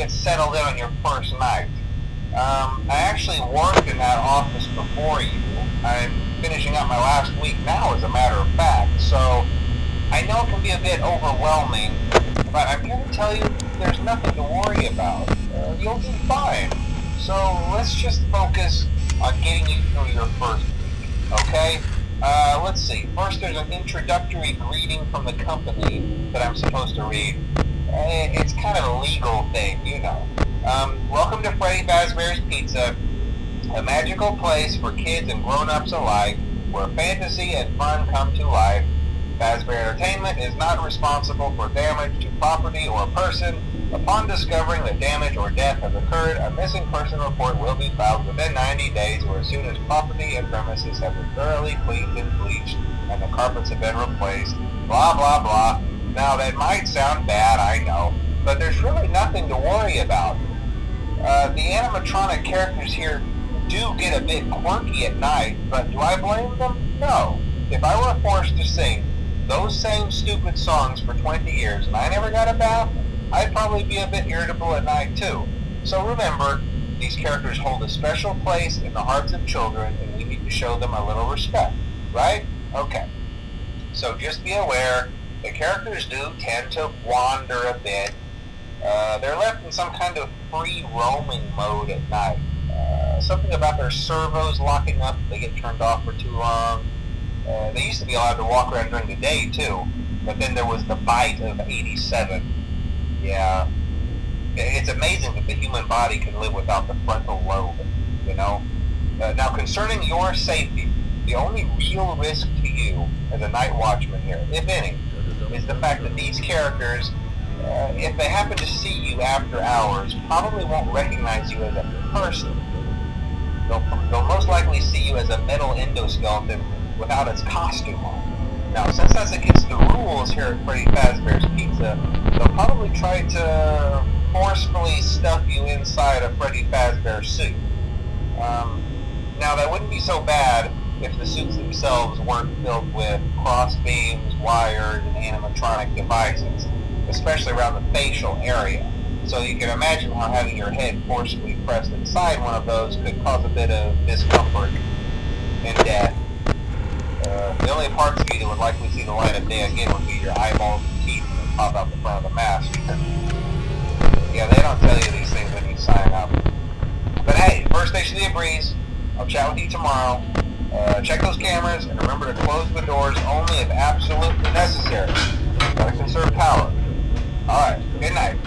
Settled in on your first night. I actually worked in that office before you. I'm finishing up my last week now, as a matter of fact, so I know it can be a bit overwhelming, but I'm here to tell you there's nothing to worry about. You'll do fine. So let's just focus on getting you through your first week, okay? Let's see. First, there's an introductory greeting from the company that I'm supposed to read. It's kind of a legal thing, you know. Welcome to Freddy Fazbear's Pizza, a magical place for kids and grown-ups alike, where fantasy and fun come to life. Fazbear Entertainment is not responsible for damage to property or person. Upon discovering that damage or death has occurred, a missing person report will be filed within 90 days or as soon as property and premises have been thoroughly cleaned and bleached and the carpets have been replaced. Blah, blah, blah. Now, that might sound bad, I know, but there's really nothing to worry about. The animatronic characters here do get a bit quirky at night, but do I blame them? No. If I were forced to sing those same stupid songs for 20 years and I never got a bath, I'd probably be a bit irritable at night too. So remember, these characters hold a special place in the hearts of children and we need to show them a little respect, right? Okay. So just be aware, the characters do tend to wander a bit. They're left in some kind of free roaming mode at night. Something about their servos locking up if they get turned off for too long. They used to be allowed to walk around during the day too, but then there was the bite of 87. Yeah. It's amazing that the human body can live without the frontal lobe, you know? Now, concerning your safety, the only real risk to you as a night watchman here, if any, is the fact that these characters, if they happen to see you after hours, probably won't recognize you as a person. They'll most likely see you as a metal endoskeleton without its costume on. Now, since that's against the rules here at Freddy Fazbear's Pizza, they'll probably try to forcefully stuff you inside a Freddy Fazbear suit. Now, that wouldn't be so bad if the suits themselves weren't filled with cross beams, wires, and animatronic devices, especially around the facial area. So you can imagine how having your head forcefully pressed inside one of those could cause a bit of discomfort and death. The only parts of you that would likely see the light of day again would be your eyeballs and teeth that pop out the front of the mask. Yeah, they don't tell you these things when you sign up. But hey, first station of the breeze. I'll chat with you tomorrow. Check those cameras and remember to close the doors only if absolutely necessary. Gotta conserve power. Alright, good night.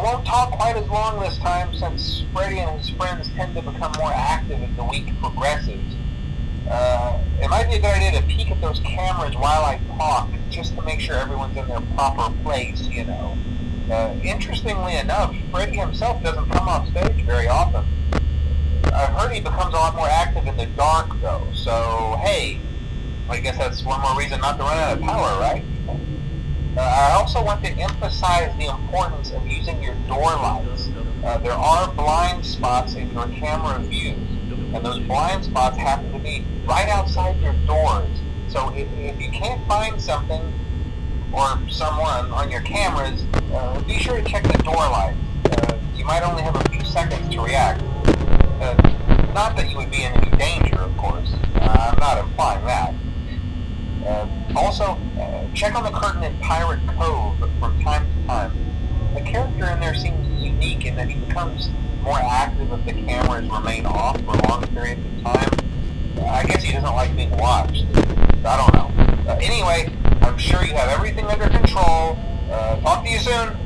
won't talk quite as long this time since Freddy and his friends tend to become more active as the week progresses. It might be a good idea to peek at those cameras while I talk, just to make sure everyone's in their proper place, you know. Interestingly enough, Freddy himself doesn't come off stage very often. I've heard he becomes a lot more active in the dark, though, so hey, I guess that's one more reason not to run out of power, right? I also want to emphasize the importance of using your door lights. There are blind spots in your camera views, and those blind spots happen to be right outside your doors. So if you can't find something or someone on your cameras, be sure to check the door lights. You might only have a few seconds to react. Not that you would be in any danger, of course. I'm not implying that. Also, check on the curtain in Pirate Cove from time to time. The character in there seems unique in that he becomes more active if the cameras remain off for long periods of time. I guess he doesn't like being watched. I don't know. Anyway, I'm sure you have everything under control. Talk to you soon.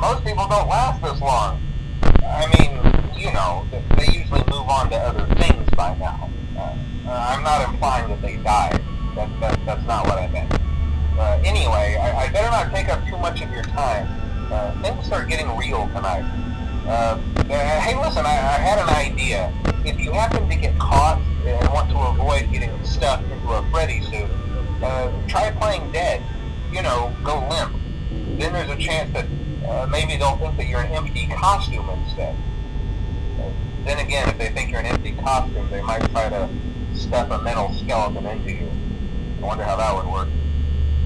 Most people don't last this long. I mean, you know, they usually move on to other things by now. I'm not implying that they died. That's not what I meant. Anyway, I better not take up too much of your time. Things start getting real tonight. Hey, listen, I had an idea. If you happen to get caught and want to a chance that maybe they'll think that you're an empty costume instead. Then again, if they think you're an empty costume, they might try to stuff a mental skeleton into you. I wonder how that would work.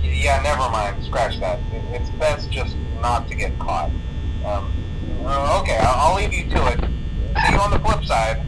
Yeah, never mind. Scratch that. It's best just not to get caught. Okay, I'll leave you to it. See you on the flip side.